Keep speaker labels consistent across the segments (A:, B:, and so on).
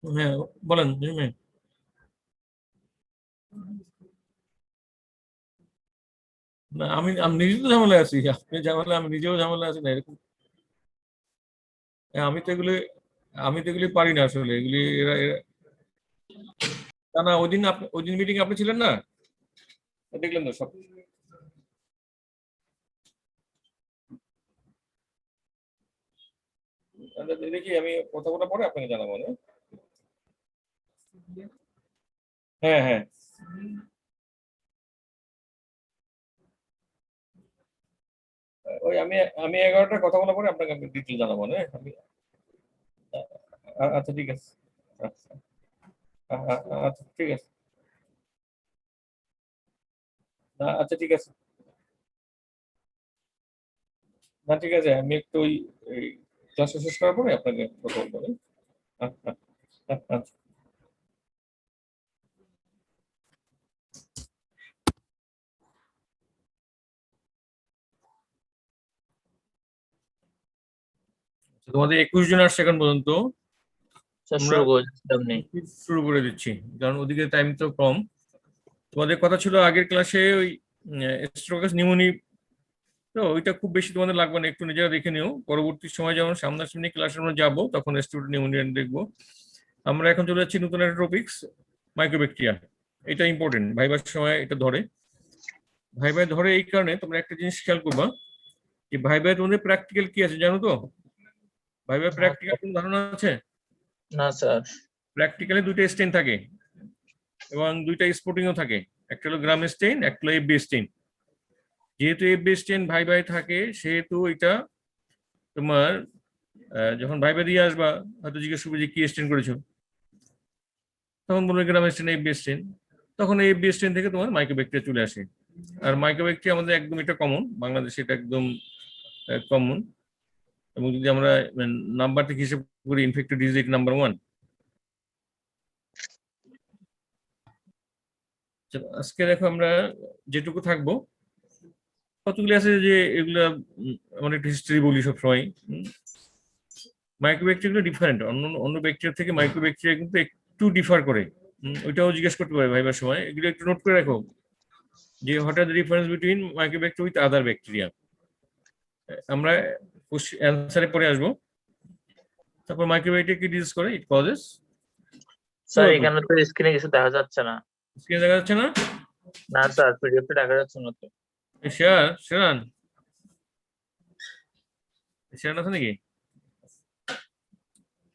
A: হ্যাঁ বলেন। না আমি আমি নিজে তো ঝামেলায় আছি, আপনি ঝামেলা, আমি নিজেও ঝামেলা আছি না এরকম। হ্যাঁ, আমি তো এগুলি পারি না আসলে এগুলি। না না, ওই দিন মিটিং আপনি ছিলেন না, দেখলেন তো সব। দেখি আমি কথা বলার পরে আপনাকে জানাবো, হ্যাঁ? হ্যাঁ হ্যাঁ। ওই আমি আমি 11টার কথা বলার পরে আপনাকে আমি ডিটেল জানাবো, হ্যাঁ আমি। আচ্ছা ঠিক আছে। আচ্ছা। আচ্ছা ঠিক আছে। আচ্ছা ঠিক আছে। না ঠিক আছে, আমি একটু ওই ক্লাসটা শেষ করার পরে আপনাকে কথা বলবো, হ্যাঁ? আচ্ছা। আচ্ছা। তোমাদের 21 জন আসছে এখন পর্যন্ত।
B: স্যার
A: আমরা
B: শুরু করে দিচ্ছি আপনি।
A: শুরু করে দিচ্ছি, কারণ ওদিকে টাইম তো কম। তোমাদের কথা ছিল আগের ক্লাসে ওই স্ট্রোকাস নিউমোনি, তো ওইটা খুব বেশি তোমাদের লাগবে না, একটু নিজেরা দেখে নিও। পরবর্তী সময় যখন সামনাসামনি ক্লাসে আমরা যাবো তখন স্টুডেন্ট নিউমোনিয়া দেখবো। আমরা এখন চলে যাচ্ছি নতুন একটা টপিক্স, মাইক্রোব্যাকটেরিয়া। এটা ইম্পর্টেন্ট, ভাইবার সময় এটা ধরে। ভাইবার ধরে এই কারণে তোমরা একটা জিনিস খেয়াল করবা, যে ভাইবার তোমাদের প্র্যাকটিক্যাল কি আছে জানো তো? ভাইবার প্র্যাকটিক্যাল কোনো ধারণা আছে?
B: না স্যার।
A: প্র্যাকটিক্যালে দুইটা স্টেন থাকে এবং দুইটা স্পোর্টিংও থাকে। একটা হলো গ্রাম স্টেইন, একটা হলো এফবি স্টেইন। যেহেতু এফবি স্টেইন ভাই ভাই থাকে, সেহেতু এটা তোমার যখন ভাইবা দিয়ে আসবা, হয়তো জিজ্ঞেস করবে যে কি স্টেন করেছো, তখন বলবে গ্রাম স্টেন, এফবি স্টেন। তখন এই এফবি স্টেন থেকে তোমার মাইক্রোব্যাকটেরিয়া চলে আসে। আর মাইক্রোব্যাকটেরিয়া আমাদের একদম এটা কমন, বাংলাদেশে এটা একদম কমন। এবং যদি আমরা নাম্বার থেকে হিসেব করি, ইনফেক্টেড ডিজিজ নাম্বার 1। আজকে দেখো আমরা যেটুকু থাকবো, কতগুলি আছে যে এগুলা আমরা একটু হিস্ট্রি বলি সবসময়। মাইক্রোব্যাকটেরিয়া ডিফারেন্ট, অন্য অন্য ব্যাকটেরিয়া থেকে মাইক্রোব্যাকটেরিয়া কিন্তু একটু ডিফার করে। ওইটাও জিজ্ঞেস করতে পারে ভাইবার সময়, এগুলো একটু নোট করে রাখো, যে what are the difference between mycobacteria with other bacteria. আমরা অ্যান্সারে পরে আসবো। তারপর মাইক্রোব্যাকটেরিয়া কি ডিজিজ করে, ইট কজেস।
B: স্যার এখানে তো স্ক্রিনে কিছু দেখা যাচ্ছে না।
A: স্ক্রিনে দেখা যাচ্ছে না?
B: না স্যার, পিডিএফ দেখা যাচ্ছে না তো।
A: শেয়ার শেয়ার শেয়ার আছে নাকি?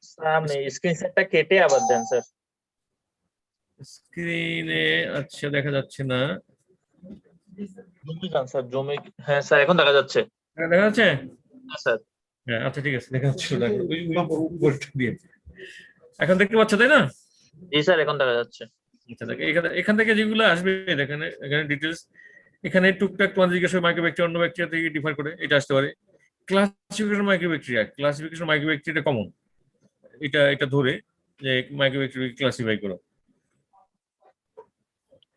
B: স্যার আপনি স্ক্রিনশটটা কেটে আবার দেন স্যার।
A: স্ক্রিনে আচ্ছা দেখা যাচ্ছে না।
B: জমে যান স্যার, জমে। হ্যাঁ স্যার, এখন দেখা যাচ্ছে।
A: দেখা যাচ্ছে?
B: হ্যাঁ স্যার।
A: হ্যাঁ আচ্ছা ঠিক আছে, দেখা যাচ্ছে। উপরটা দিয়ে এখন দেখতে পাচ্ছ তাই না?
B: জি স্যার, এখন দেখা যাচ্ছে।
A: আচ্ছা দেখে এখানে, এখান থেকে যেগুলো আসবে দেখেন, এখানে ডিটেলস, এখানে টুকটাক তোমার জিজ্ঞেস মাইক্রোব্যাকটেরিয়া অন্য ব্যাকটেরিয়া থেকে ডিফার করে, এটা আসতে পারে। ক্লাসিফিকেশন মাইক্রোব্যাকটেরিয়া কমন, এটা এটা ধরে যে মাইক্রোব্যাকটেরিয়া ক্লাসিফাই করো।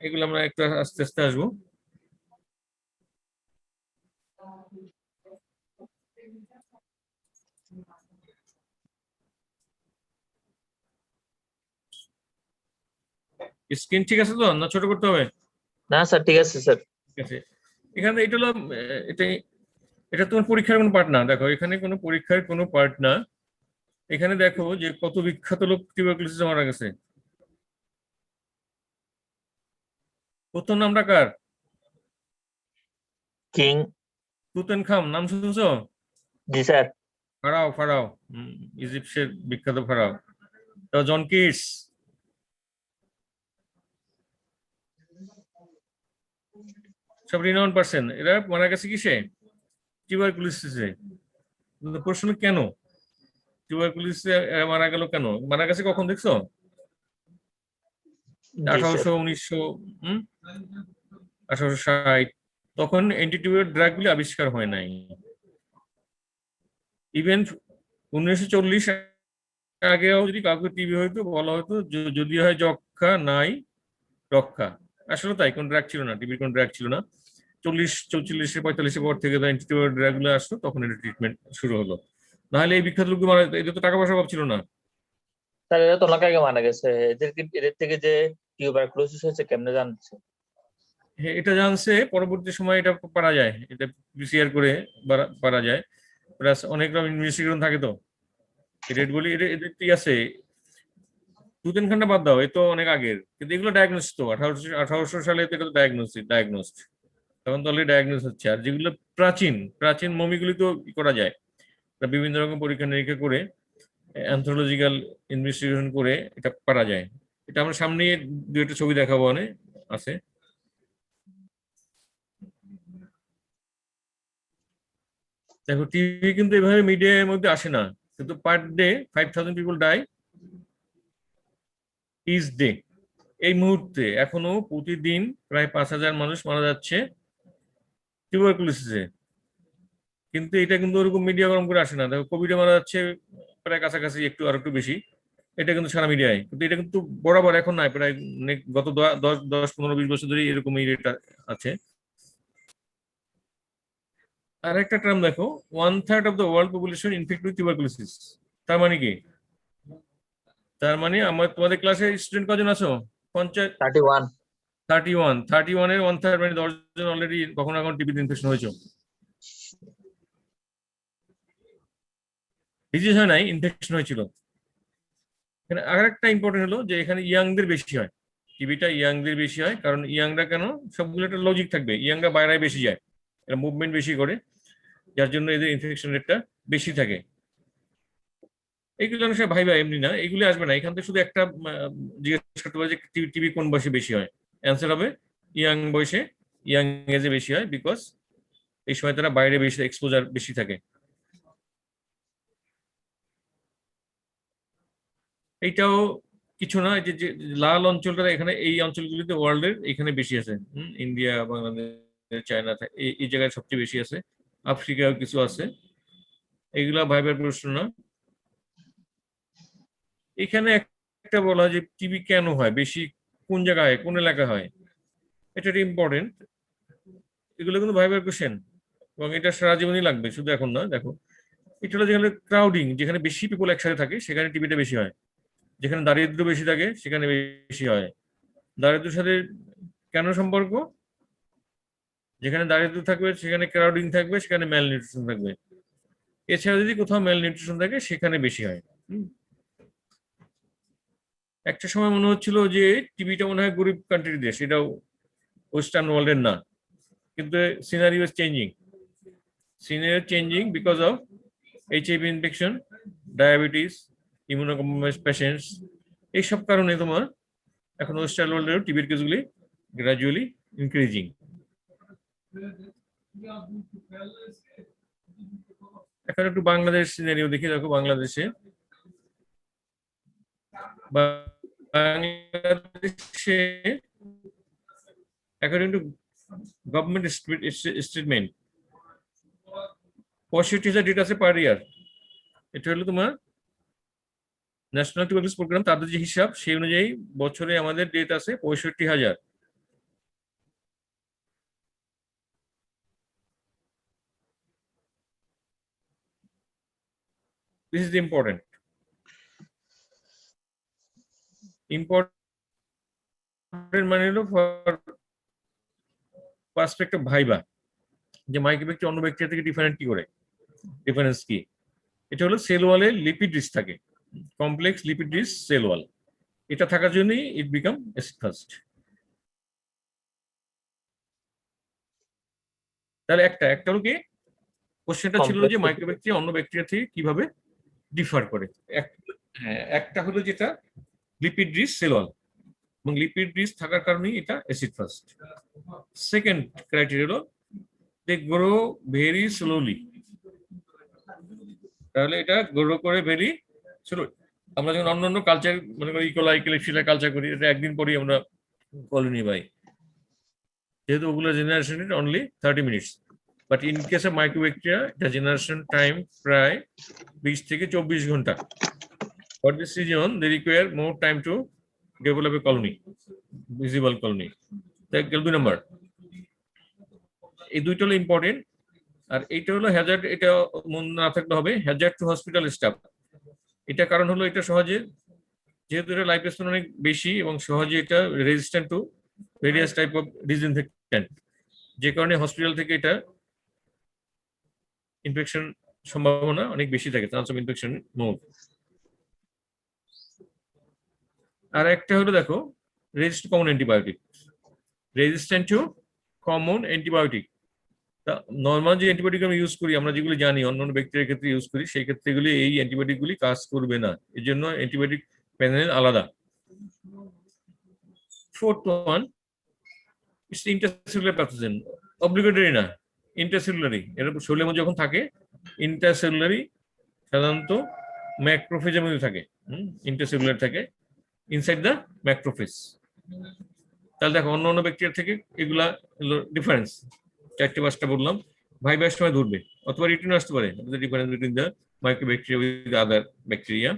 A: এগুলো আমরা একটু আস্তে আস্তে আসবো। স্ক্রিন ঠিক আছে তো, না ছোট করতে হবে?
B: না স্যার, ঠিক আছে স্যার।
A: ঠিক আছে। এখানে এটা হলো এটা, এটা তোমার পরীক্ষার কোনো পার্ট না। দেখো এখানে কোনো পরীক্ষার কোনো পার্ট না। এখানে দেখো যে কত বিখ্যাত লোক টিউবারকুলোসিসে মারা গেছে। প্রথম নামটা কার?
B: কিং।
A: তুতেনখাম, নাম শুনছো?
B: জি স্যার।
A: ফারাও ফারাও, ইজিপ্টের বিখ্যাত ফারাও। তো জন কিটস, সব রিনাউন্ড পার্সন। এরা মারা গেছে কিসে? টিউবারকুলোসিসে। কিন্তু প্রশ্ন কেন? টিউবারকুলোসিসে মারা গেল কেন? মারা গেছে কখন দেখছো?
B: জি স্যার।
A: 1800, 1900, 1860। তখন অ্যান্টিটিউবার ড্রাগ গুলি আবিষ্কার হয় নাই। ইভেন 1940 আগেও যদি কাউকে টিবি হয়তো বলা হতো যদি হয় যক্ষা নাই রক্ষা। আসলে তাই, কোন ড্রাগ ছিল না, টিবির কোন ড্রাগ ছিল না। 40, 44, 45 পর থেকে অ্যান্টিটিউবার ড্রাগ গুলো আসতো, তখন এটা ট্রিটমেন্ট শুরু হলো। নাহলে এই বিখ্যাত লোক মারা যেত, এদের তো টাকা পয়সা অভাব ছিল না।
B: স্যার এরা তো অনেক আগে মারা গেছে, এদের থেকে যে টিউবারকুলোসিস হয়েছে কেমনে জানছে?
A: হ্যাঁ, এটা জানছে পরবর্তী সময়, এটা পারা যায়, এটা পিসিআর করে পারা যায়। প্লাস অনেক রকম ইনভেস্টিগেশন থাকে তো, রেড বলি এদের কি আছে, 2-3 ঘন্টা বাদ দাও, এ তো অনেক আগের, কিন্তু এগুলো ডায়াগনোস তো 1800 সালে তো এটা ডায়াগনোস, তখন তো অলরেডি ডায়াগনোস হচ্ছে। আর যেগুলো প্রাচীন প্রাচীন মমিগুলি তো করা যায়, বিভিন্ন রকম পরীক্ষা নিরীক্ষা করে, অ্যানথ্রোলজিক্যাল ইনভেস্টিগেশন করে এটা পারা যায়। এটা আমরা সামনে 2-একটা ছবি দেখাবো, অনেক আছে। দেখো, টিভি কিন্তু এভাবে মিডিয়ার মধ্যে আসে না, কিন্তু per day 5000 people die each day. এই মুহূর্তে এখনো প্রতিদিন প্রায় 5000 মানুষ মারা যাচ্ছে টিউবারকুলোসিসে। কিন্তু এটা কিন্তু ওরকম মিডিয়া গরম করে আসে না। দেখো, কোভিডে মারা যাচ্ছে প্রায় কাছাকাছি, আর একটু বেশি। এটা কিন্তু সারা মিডিয়ায়, কিন্তু এটা কিন্তু বরাবর এখন নাই, প্রায় গত 10, 15, 20 বছর ধরে এরকমই রেট আছে। আর একটা টার্ম দেখো, 1/3 of the world population infect with tuberculosis. তার মানে কি? তার মানে তোমাদের ক্লাসে স্টুডেন্ট কজন আছো?
B: 31।
A: 31 এর 1/3 মানে 10 জন অলরেডি কখনো না কখনো টিবিতে ইনফেকশন হয়েছে। ডিজিজ হয় নাই, ইনফেকশন হয়েছিল। এখানে আর একটা ইম্পর্টেন্ট হলো যে এখানে ইয়াংদের বেশি হয়, টিবিটা ইয়াংদের বেশি হয়। কারণ ইয়াংরা কেন, সবগুলো একটা লজিক থাকবে, ইয়াংরা বাইরে বেশি যায়, এরা মুভমেন্ট বেশি করে, যার জন্য এদের ইনফেকশন রেটটা বেশি থাকে। এইগুলো অনেক ভাই ভাই এমনি না, এগুলি আসবে না। এখান থেকে শুধু একটা জিজ্ঞেস করতে পারে যে টিবি কোন বয়সে বেশি হয়, অ্যান্সার হবে ইয়াং বয়সে, ইয়াং এজে বেশি হয়, বিকজ এই সময় তারা বাইরে বেশি এক্সপোজার বেশি থাকে। এইটাও কিছু না, এই যে লাল অঞ্চলটা এখানে, এই অঞ্চলগুলিতে ওয়ার্ল্ডের এখানে বেশি আছে। ইন্ডিয়া, বাংলাদেশ, চায়না, এই জায়গায় সবচেয়ে বেশি আছে। আফ্রিকাও কিছু আছে। এগুলা ভাইবার প্রশ্ন না। এখানে একটা বলা হয় যে টিবি কেন হয় বেশি, কোন জায়গায় কোন এলাকায় হয়, এটা ইম্পর্টেন্ট। এগুলো কিন্তু ভাইবার কোশ্চেন, এবং এটা সারা জীবনই লাগবে, শুধু এখন না। দেখো, এটা হলো যেখানে ক্রাউডিং, যেখানে বেশি পিপল একসাথে থাকে সেখানে টিবিটা বেশি হয়। যেখানে দারিদ্র বেশি থাকে সেখানে বেশি হয়। দারিদ্রের সাথে কেন সম্পর্ক? যেখানে দারিদ্র থাকবে সেখানে ক্রাউডিং থাকবে, সেখানে ম্যাল নিউট্রিশন থাকবে। এছাড়া যদি কোথাও ম্যাল নিউট্রিশন থাকে সেখানে বেশি হয়। একটা সময় মনে হচ্ছিল যে টিবিটা মনে হয় গরিব কান্ট্রির দেশ, এটাও ওয়েস্টার্ন ওয়ার্ল্ডের না, কিন্তু scenario changing because of HIV infection, diabetes, immunocompromised patients. এইসব কারণে তোমার এখন ওয়েস্টার্ন ওয়ার্ল্ডের টিবির কেসগুলি গ্রাজুয়ালি ইনক্রিজিং। এখন একটু বাংলাদেশ সিনারিও দেখি। দেখো, বাংলাদেশে according to government statement 65,000 death আছে পার ইয়ার। এটা হলো তোমার ন্যাশনাল টিউবারকুলোসিস প্রোগ্রাম, তাদের যে হিসাব সেই অনুযায়ী বছরে আমাদের ডেট আছে 65,000। দিস ইজ ইম্পর্টেন্ট মানে হলো ফর পার্সপেক্টিভ ভাইবা, যে মাইক্রো ব্যাকটেরিয়া অন্য ব্যাকটেরিয়া থেকে ডিফারেন্ট কি করে, ডিফারেন্স কি? এটা হলো সেল ওয়ালে লিপিড রিচ থাকে, complex lipid rich cell wall. এটা থাকার জন্যই ইট বিকাম অ্যাসিড ফাস্ট। তাহলে একটা হলো কি, কোশ্চেনটা ছিল যে মাইক্রো ব্যাকটেরিয়া অন্য ব্যাকটেরিয়া থেকে কিভাবে ডিফার করে। হ্যাঁ, একটা হলো যেটা লিপিড রিচ সেল ওয়াল, এবং লিপিড রিচ থাকার কারণেই এটা অ্যাসিড ফাস্ট। সেকেন্ড ক্রাইটেরিয়া হলো দে গ্রো ভেরি স্লোলি, তাহলে এটা গ্রো করে ভেরি শুরু। আমরা যখন অন্যান্য কালচার মনে করি ইকোলাই ক্লিপসিলা কালচার করি, এটা একদিন পরেই আমরা কলোনি পাই, যেহেতু ওগুলো generation only 30 minutes. But in case of mycobacteria এটা জেনারেশন টাইম প্রায় 20 থেকে 24 ঘন্টা। For this reason, they require more time to develop a colony, visible colony. গেল 2 নম্বর। এই দুইটা হলো ইম্পর্টেন্ট। আর এইটা হলো হ্যাজার্ড, এটা মনে না থাকলে হবে হ্যাজার্ড টু হসপিটাল স্টাফ। এটা কারণ হলো এটা সহজে, যেহেতু এটা লাইফ স্প্যান অনেক বেশি এবং সহজে এটা resistant to various type of disinfectant, যে কারণে হসপিটাল থেকে এটা ইনফেকশন সম্ভাবনা অনেক বেশি থাকে, চান্স অফ ইনফেকশন মোর। আর একটা হলো দেখো resistant common antibiotic, resistant to common antibiotic. Normal যে অ্যান্টিবায়োটিক আমরা ইউজ করি, আমরা যেগুলি জানি অন্যান্য ব্যাকটেরিয়ার ক্ষেত্রে ইউজ করি, সেই ক্ষেত্রে এগুলি এই অ্যান্টিবায়োটিকগুলি কাজ করবে না, এর জন্য অ্যান্টিবায়োটিক প্যানেল আলাদা। Fourth one it's intercellular pathogen, obligatory না, ইন্টারসেলুলারি। এর শরীরের মধ্যে যখন থাকে ইন্টারসেলুলারি, সাধারণত ম্যাক্রোফেজের মধ্যে থাকে, ইন্টারসেলুলার থাকে ইনসাইড দ্য ম্যাক্রোফেজ। তাহলে দেখো অন্য অন্য ব্যাকটেরিয়া থেকে এগুলা ডিফারেন্স, 4-5টা বললাম, ভাইবার সময় ধরবে অথবা রিটার্ন আসতে পারে difference between the mycobacteria with other bacteria.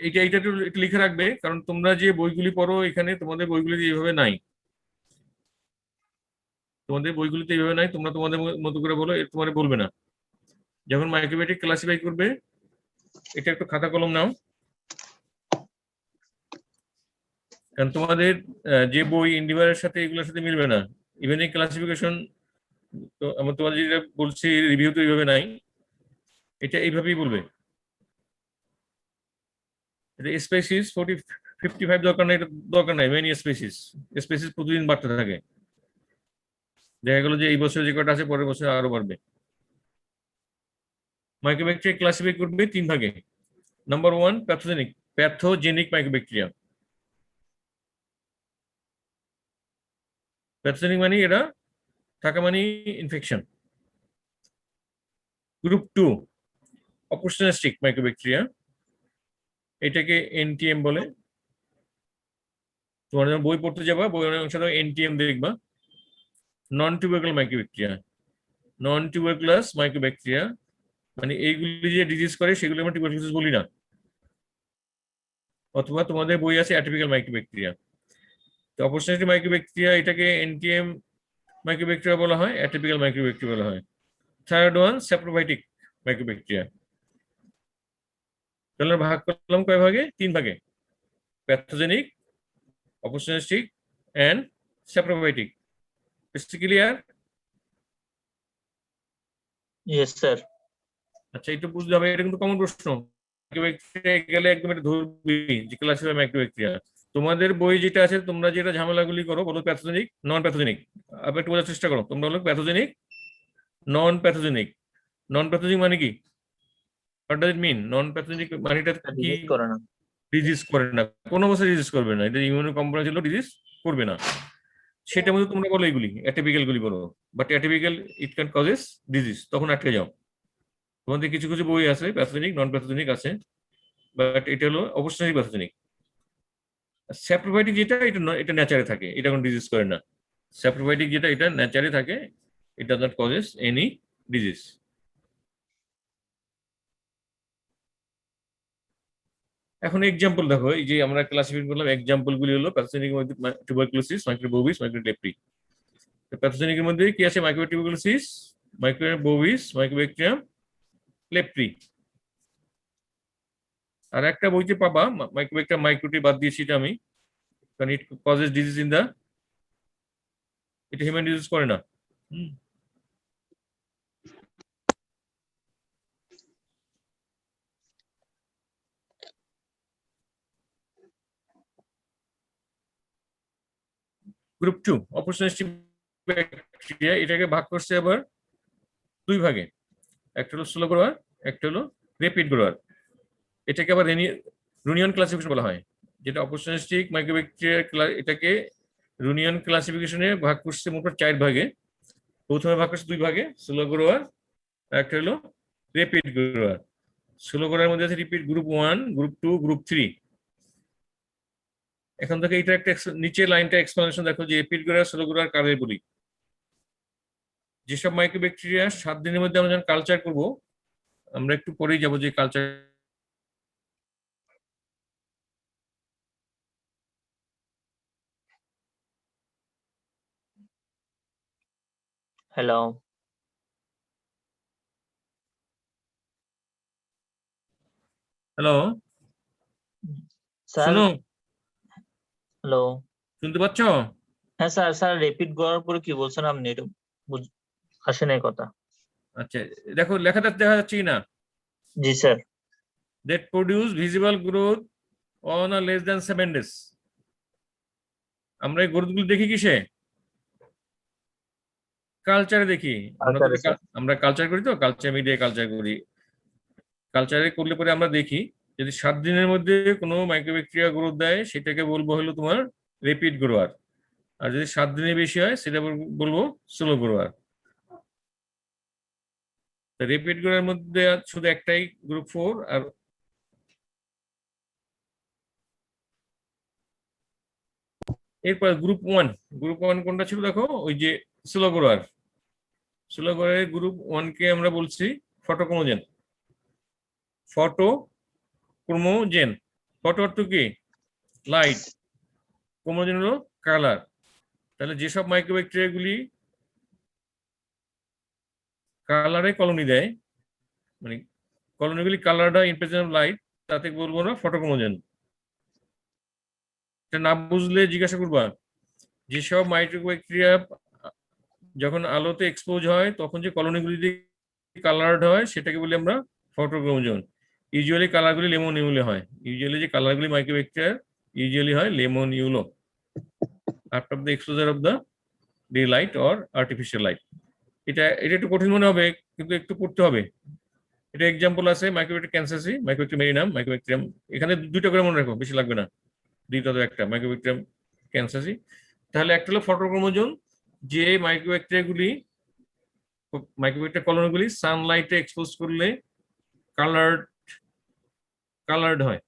A: এইটা একটু লিখে রাখবে, কারণ তোমরা যে বইগুলি পড়ো এখানে তোমাদের বইগুলিতে এইভাবে নাই, তোমাদের বইগুলিতে এইভাবে নাই, তোমরা তোমাদের মতো করে বলো, তোমাদের বলবে না। যখন মাইক্রোবায়োটিক ক্লাসিফাই করবে, এটা একটু খাতা কলম নাও, কারণ তোমাদের যে বই ইন্ডিভারের সাথে এগুলোর সাথে মিলবে না। ইভেন এই ক্লাসিফিকেশন তো আমার তোমাদের যেটা বলছি রিভিউ তো এইভাবে নাই, এটা এইভাবেই বলবে। এটা স্পেসিস 55 দরকার নাই, এটা দরকার নাই, মেনি স্পেসিস, স্পেসিস প্রতিদিন বাড়তে থাকে, দেখা গেল যে এই বছর যে কটা আছে পরের বছর আরো বাড়বে। মাইক্রোব্যাকটেরিয়া ক্লাসিফাই করবে 3 ভাগে। Number 1 pathogenic microbacteria. প্যাথোজেনিক মানে এটা থাকা মানে ইনফেকশন। গ্রুপ 2 অপরচুনিস্টিক মাইক্রোব্যাকটেরিয়া, এটাকে এনটিএম বলে। তোমার যখন বই পড়তে যাবা, বই অনেক অংশ এনটিএম দেখবা। নন টিউবারকুলার মাইক্রোব্যাকটেরিয়া, নন টিউবারকুলাস মাইক্রোব্যাকটেরিয়া মানে এইগুলি যে ডিজিজ করে সেগুলো আমরা টিউবারকুলোসিস বলি না। অথবা তোমাদের বই আছে অ্যাটিপিক্যাল মাইক্রোব্যাকটেরিয়া। তো অপরচুনিস্টিক মাইক্রোব্যাকটেরিয়া এটাকে এনটিএম মাইক্রোব্যাকটেরিয়া বলা হয়, অ্যাটিপিক্যাল মাইক্রোব্যাকটেরিয়া বলা হয়। Third one saprophytic mycobacteria. তাহলে ভাগ করলাম কয় ভাগে? 3 ভাগে, pathogenic, opportunistic and saprophytic. Clear?
B: Yes sir.
A: আচ্ছা, একটু বুঝতে হবে, এটা কিন্তু কমন প্রশ্ন। মাইক্রোব্যাকটেরিয়া গেলে একদম এটা ধরবি যে ক্লাসিফাই মাইক্রোব্যাকটেরিয়া। তোমাদের বই যেটা আছে, তোমরা যেটা ঝামেলাগুলি করো বলো প্যাথোজেনিক, নন প্যাথোজেনিক। আবার একটু বোঝার চেষ্টা করো, তোমরা বলো pathogenic, non pathogenic. Non pathogenic মানে কি? What does it mean? Non pathogenic মানে এটা কি?
B: করে না,
A: ডিজিজ করে না, কোনো অবস্থায় ডিজিজ করবে না, এটা ইমিউনো কম্প্রোমাইজ হলেও ডিজিজ করবে না। সেটার মধ্যে তোমরা বলো এইগুলি অ্যাটিপিক্যাল গুলি বলো, but atypical it can causes disease, তখন আটকে যাও। তোমাদের কিছু কিছু বই আছে প্যাথোজেনিক, নন প্যাথোজেনিক আছে, বাট এটা হলো অবশ্যই প্যাথোজেনিক। স্যাপ্রোফাইটিক যেটা, এটা নেচারে থাকে, এটা কোনো ডিজিজ করে না। স্যাপ্রোফাইটিক যেটা, এটা নেচারে থাকে, it does not causes any disease. এখন এক্সাম্পল দেখো, এই যে আমরা ক্লাসিফাই করলাম, এক্সাম্পল গুলি হলো প্যাথোজেনিকের মধ্যে টিউবারকুলোসিস, মাইক্রোবোভিস, মাইক্রোলেপ্রি। প্যাথোজেনিকের মধ্যে কি আছে? মাইক্রোটিউবারকুলোসিস, মাইক্রোবোভিস, মাইক্রোব্যাকটেরিয়াম, লেপ্রি। আর একটা বইতে পাবা মাইক্রোব্যাকটেরিয়াম, মাইক্রোটি বাদ দিয়েছি এটা আমি, কারণ it causes disease in the, এটা হিউম্যান ডিজিজ করে না। গ্রুপ 2 অপরচুনিস্টিক ব্যাকটেরিয়া, এটাকে ভাগ করছে আবার 2 ভাগে, একটা হলো স্লো গ্রোয়ার, একটা হলো রেপিড গ্রোয়ার। এটাকে আবার রুনিয়ন ক্লাসিফিকেশন বলা হয়, যেটা অপরচুনিস্টিক মাইক্রোব্যাকটেরিয়া, এটাকে রুনিয়ন ক্লাসিফিকেশনে ভাগ করছে মোট 4 ভাগে। প্রথমে ভাগ করছে 2 ভাগে, স্লো গ্রোয়ার একটা হলো রেপিড গ্রোয়ার। স্লো গ্রোয়ার মধ্যে আছে রিপিট গ্রুপ 1, গ্রুপ 2, গ্রুপ 3। এখন থেকে এটা একটা নিচের লাইনটা এক্সপ্লেনেশন দেখো যে রেপিড গ্রোয়ার স্লো গ্রোয়ার কারে বলি। যেসব মাইক্রোব্যাকটেরিয়া 7 দিনের মধ্যে আমরা যখন কালচার করব, আমরা একটু পরেই যাব যে কালচার।
B: Hello
A: hello,
B: sir.
A: শোনো,
B: হ্যালো।
A: শুনতে পাচ্ছ?
B: হ্যাঁ স্যার, স্যার রিপিট করার পরে কি বলছেন আপনি? এটা আসে নাই কথা।
A: আচ্ছা, দেখো লেখাটা দেখা যাচ্ছে কি না?
B: জি sir.
A: That produce visible growth on a less than 7 days। আমরা এই গ্রোথগুলো দেখি কিসে? কালচারে দেখি। আমরা তো
B: আচ্ছা স্যার।
A: আমরা কালচার করি, তো কালচার মিডিয়া কালচার করি। কালচারে করলে পরে আমরা দেখি যদি 7 দিনের মধ্যে কোনো মাইক্রোব্যাকটেরিয়া গ্রোথ দেয়, সেটাকে বলবো হলো তোমার রেপিড গ্রোয়ার। আর যদি 7 দিনের বেশি হয়, সেটা বলবো স্লো গ্রোয়ার। রেপিড গ্রোয়ার মধ্যে শুধু একটাই, গ্রুপ 4। আর এরপর গ্রুপ 1। গ্রুপ 1 কোনটা ছিল দেখো? ওই যে স্লো গ্রোয়ার। স্লো গ্রোয়ারের গ্রুপ 1 কে আমরা বলছি ফটোক্রোমোজেন। ফটোক্রোমোজেন। ফটো অর্থ কি? লাইট। ক্রোমোজেন হলো কালার। তাহলে যেসব মাইক্রোব্যাকটেরিয়া গুলি কালারে কলোনি দেয়, মানে কলোনিগুলি কালারড হয় ইন প্রেজেন্স অফ লাইট, তাতে বলবো না ফটোক্রোমোজেন। এটা না বুঝলে জিজ্ঞাসা করবা। যেসব মাইক্রোব্যাকটেরিয়া যখন আলোতে এক্সপোজ হয়, তখন যে কলোনিগুলি কালার্ড হয়, সেটাকে বলি আমরা ফটোক্রোমোজোন। ইউজুয়ালি কালারগুলি লেমন ইউলো হয়। ইউজুয়ালি যে কালারগুলি মাইক্রোব্যাকটেরিয়ার ইউজুয়ালি হয় lemon yellow after the exposure of the day light or artificial light. এটা এটা একটু কঠিন মনে হবে, কিন্তু একটু পড়তে হবে। এটা এক্সাম্পল আছে মাইক্রোব্যাকটেরিয়া ক্যান্সাসি, মাইক্রোব্যাকটেরিয়াম মেরিনাম, মাইক্রোব্যাকটেরিয়াম। এখানে দুইটা করে মনে রাখো, বেশি লাগবে না, দুইটা তো একটা মাইক্রোব্যাকটেরিয়াম ক্যান্সাসি। তাহলে একটা হলো ফটোক্রোমোজোন, যে মাইক্রোব্যাকটেরিয়াগুলি মাইক্রোব্যাকটেরিয়া কলোনিগুলি সানলাইটে এক্সপোজ করলে কালার্ড কালার্ড হয়।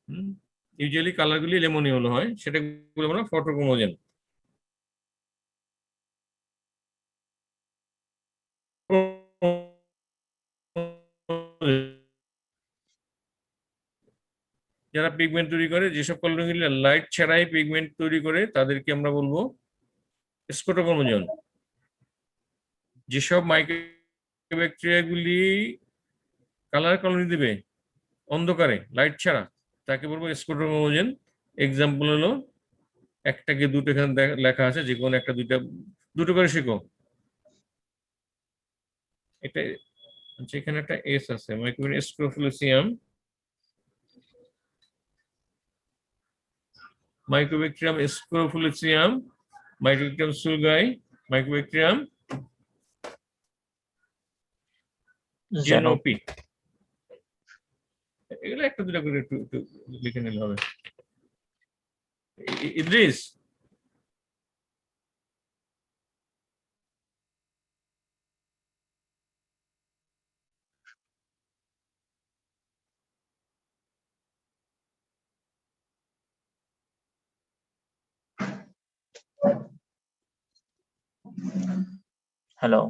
A: ইউজুয়ালি কালারগুলি লেমন ইয়েলো হয়, সেটা বলে আমরা ফটোক্রোমোজেন। যারা পিগমেন্ট তৈরি করে, যেসব কলোনিগুলি লাইট ছাড়াই পিগমেন্ট তৈরি করে, তাদেরকে আমরা বলবো স্কোটোক্রোমোজোন। যেসব মাইক্রোব্যাকটেরিয়া গুলি কালার কলোনি দিবে অন্ধকারে লাইট ছাড়া, তাকে বলবো স্কোটোক্রোমোজেন। এক্সাম্পল হলো একটা কি দুটো, এখানে লেখা আছে, যে কোনো একটা দুইটা, দুটো করে শিখো। এটা আচ্ছা, এখানে একটা এস আছে, মাইক্রোব্যাকটেরিয়াম স্ক্রোফুলোসিয়াম, মাইক্রোব্যাকটেরিয়াম স্ক্রোফুলোসিয়াম, মাইক্রোব্যাকটেরিয়াম সুলগাই, মাইক্রোব্যাকটেরিয়াম
B: জানো।
A: জেনোপি। এগুলো একটা দুটো করে একটু একটু লিখে নিলে হবে। ইদ্রিস,
B: হ্যালো।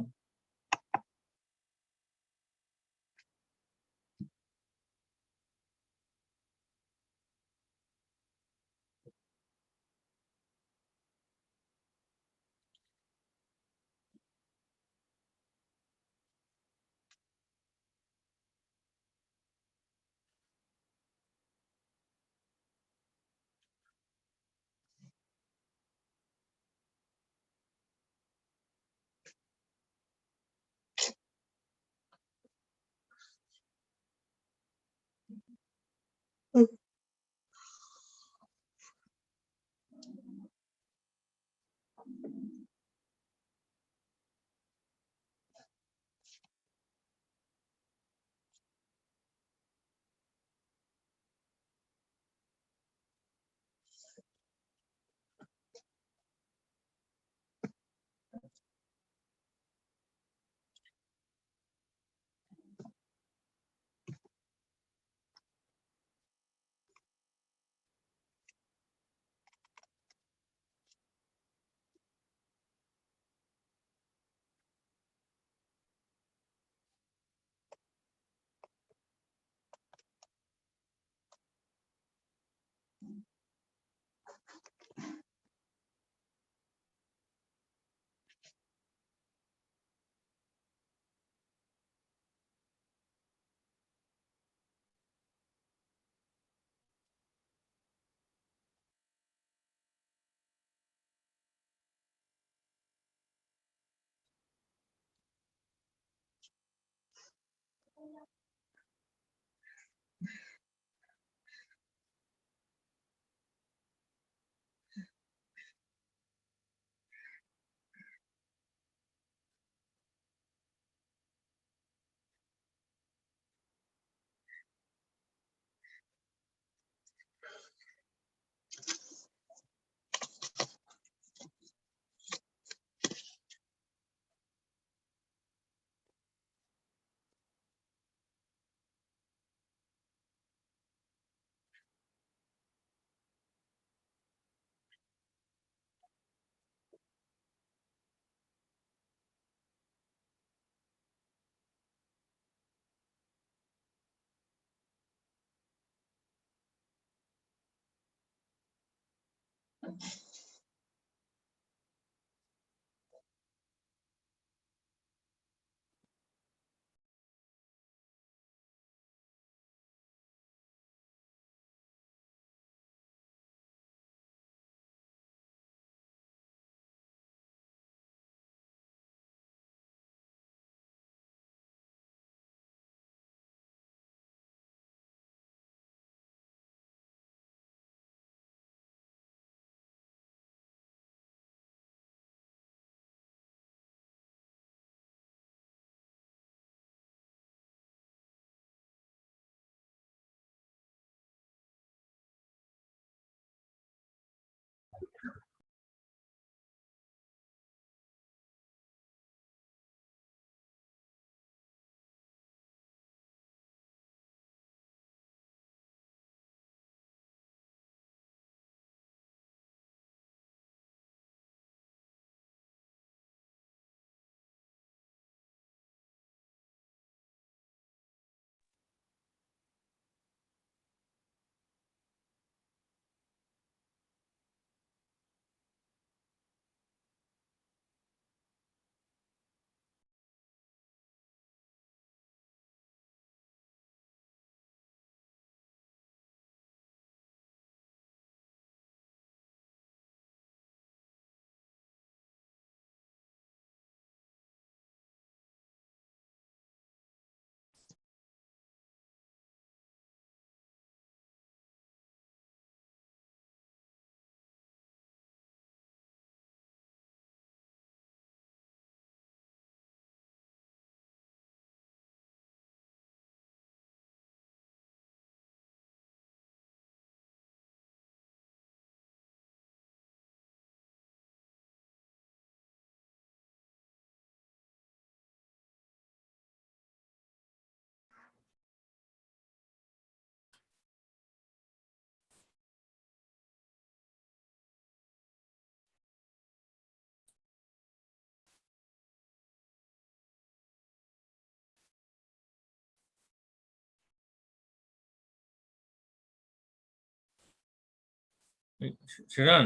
A: শিরান,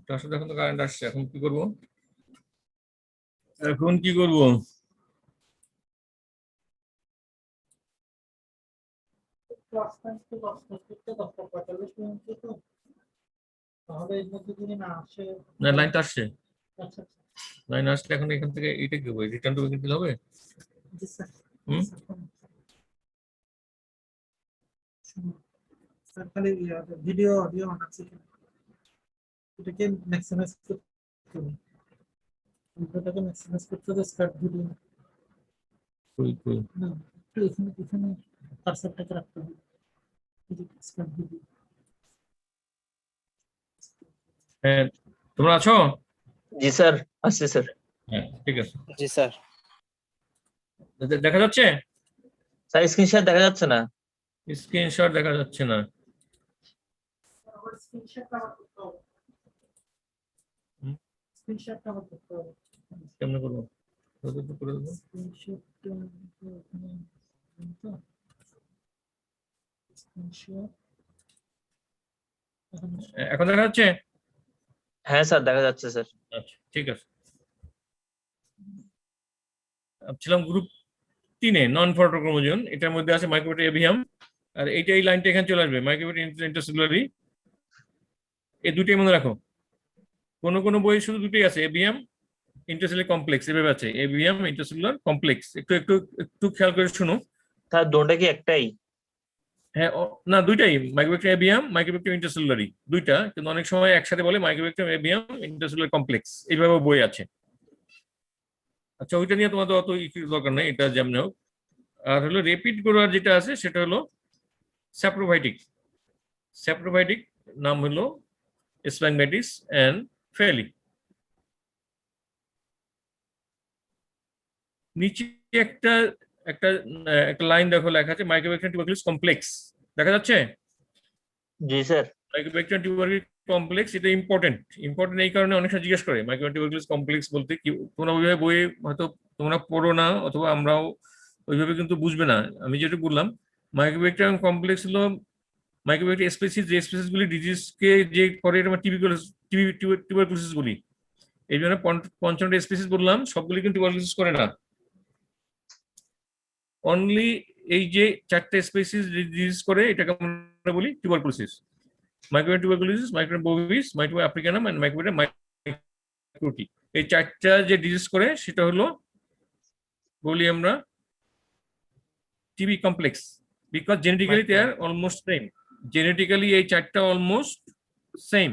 A: তার সাথে এখন তো কারেন্ট আসছে, এখন কি করব? এখন কি করব? না, লাইন তো আসছে। লাইন আসলে এখন এখান থেকে এটা কি হবে? রিটার্ন টু দিতে হবে। হুম,
C: খালি ভিডিও অডিও অন আছে এটাকে ম্যাক্সিমাইজ করতে হবে ভিডিওটাকে ম্যাক্সিমাইজ করতে হবে স্টার্ট ভিডিও
A: কই কই
C: না একটু এখানে কার্সারটাকে রাখতে হবে স্টার্ট ভিডিও
A: হ্যাঁ, তোমরা আছো?
B: জি স্যার, আসছে স্যার।
A: হ্যাঁ, ঠিক আছে।
D: জি স্যার।
A: দেখা যাচ্ছে?
B: স্যার স্ক্রিনশট দেখা যাচ্ছে না।
A: স্ক্রিনশট দেখা যাচ্ছে না।
C: আবার স্ক্রিনশটটা আবার করতে হবে
A: হুম।
C: স্ক্রিনশটটা আবার করতে হবে
A: কেমনে করবো? করে দেবো।
C: স্ক্রিনশটটা এখানে তো স্ক্রিনশট
A: এখন দেখা যাচ্ছে?
B: হ্যাঁ স্যার, দেখা যাচ্ছে স্যার।
A: আচ্ছা, ঠিক আছে। ছিলাম গ্রুপ 3-এ, নন ফটোক্রোমোজোন। এটার মধ্যে আছে মাইক্রোবেটা এভিয়াম, আর এই লাইনটা এখানে চলে আসবে, মাইক্রোবেটা ইন্টারসেলুলারি। এই দুটোই মনে রাখো। কোনো বই শুধু দুটোই আছে, এভিয়াম, ইন্টারসেলুলার কমপ্লেক্স, এভাবে আছে, এভিয়াম ইন্টারসেলুলার কমপ্লেক্স। একটু একটু একটু খেয়াল করে শুনো।
B: স্যার দোনটা কি একটাই?
A: হ্যাঁ, না, দুইটাই, মাইক্রোবেক্টার এভিয়াম, মাইক্রোবেক্টার ইন্টারসেলুলারি, দুইটা, কিন্তু অনেক সময় একসাথে বলে মাইক্রোবেক্টার এভিয়াম ইন্টারসেলুলার কমপ্লেক্স, এইভাবে বই আছে। আচ্ছা, ওইটা নিয়ে তোমাদের অত দরকার নেই, এটা যেমন হোক। আর হলো রেপিড গ্রোয়ার যেটা আছে সেটা হলো স্যাপ্রোফাইটিক। স্যাপ্রোফাইটিক নাম হলো স্প্যাংমাইটিস এন্ড ফেলি। নিচে একটা একটা একটা লাইন দেখো, লেখা আছে মাইক্রোবেক্টার টিউবারকুলোসিস কমপ্লেক্স, দেখা যাচ্ছে?
B: জি স্যার।
A: মাইক্রোবেক্টার টিউবারকুলোসিস কমপ্লেক্স, এটা ইম্পর্টেন্ট। ইম্পর্টেন্ট এই কারণে অনেক সময় জিজ্ঞেস করে মাইক্রোবেক্টার টিউবারকুলোসিস কমপ্লেক্স বলতে কি। তোমরা ওইভাবে বইয়ে হয়তো তোমরা পড়ো না, অথবা আমরাও ওইভাবে কিন্তু বুঝবে না। আমি যেটা বললাম, মাইক্রোবেক্টার কমপ্লেক্স হলো মাইক্রোবেক্টার স্পেসিস, যে স্পেসিস গুলি ডিজিজকে যে করে, এটা টিউবারকুলোসিস বলি। এই জন্য পঞ্চমটা স্পেসিস বললাম, সবগুলি কিন্তু টিউবারকুলোসিস করে না। অনলি এই যে চারটে স্পেসিস ডিজিজ করে, এটাকে আমরা বলি tuberculosis. Mycobacterium tuberculosis, mycobacterium bovis, mycobacterium africanum and mycobacterium microti. এই চারটা যে ডিজিজ করে সেটা হলো বলি আমরা TB complex, because genetically they are almost same. Genetically এই চারটা অলমোস্ট সেম,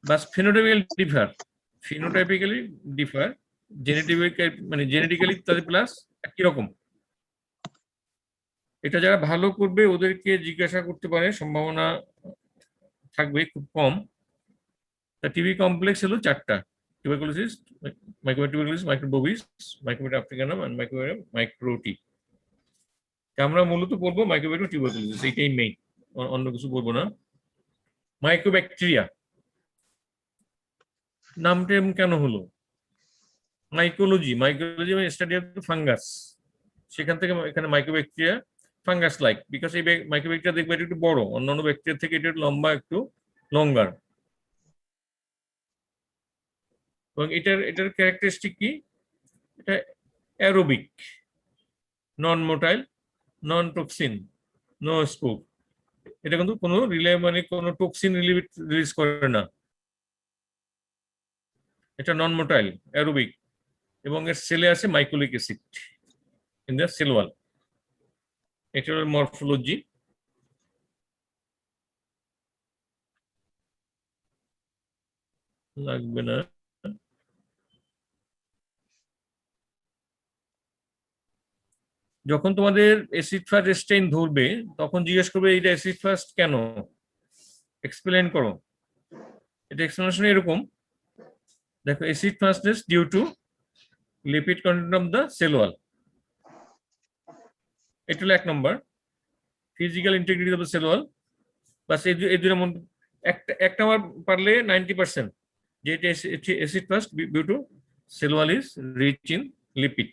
A: বাস ফিনোটাইপিক্যালি ডিফার, জেনেটিক্যালি তাদের প্লাস একই রকম। এটা যারা ভালো করবে ওদেরকে জিজ্ঞাসা করতে পারে, সম্ভাবনা থাকবে খুব কম। তা টিবি কমপ্লেক্স হলো চারটা: tuberculosis, mycobacterium tuberculosis, মাইক্রোবোভিস, মাইক্রোবেক্টার africanum and mycobacterium মাইক্রোটি। আমরা মূলত বলবো মাইক্রোবেক্টার টিউবারকুলোসিস, এইটাই মেইন, অন্য কিছু বলবো না। মাইক্রোব্যাকটেরিয়া নামটা কেন হলো? মাইকোলজি মানে স্টাডি অফ ফাঙ্গাস, সেখান থেকে এখানে মাইক্রোব্যাকটেরিয়া ফাঙ্গাস লাইক, বিকজ এই মাইক্রোব্যাকটেরিয়া দেখবে এটা একটু বড়, অন্যান্য ব্যাকটেরিয়া থেকে এটা লম্বা, একটু লঙ্গার। এবং এটার ক্যারেক্টারিস্টিক কি? এটা অ্যারোবিক, নন মোটাইল, নন টক্সিন, নো স্পোক। এটা কিন্তু কোনো কোনো টক্সিন রিলিজ করে না। এটা নন মোটাইল, অ্যারোবিক, এবং এর সেলে আছে mycolic acid in the cell wall. এটা হলো মরফোলজি। লাগবে না। যখন তোমাদের অ্যাসিড ফাস্ট স্টেইন ধরবে, তখন জিজ্ঞেস করবে এটা অ্যাসিড ফাস্ট কেন, এক্সপ্লেন করো। এটা এক্সপ্লেনেশন এরকম, দেখো, acid fastness due to lipid content of the cell wall. এটা হলো 1 number, physical integrity of the cell wall. বাস এই দুটোর মধ্যে একটা আমার পারলে 90%, যে এটা acid fast due to cell wall is rich in lipid.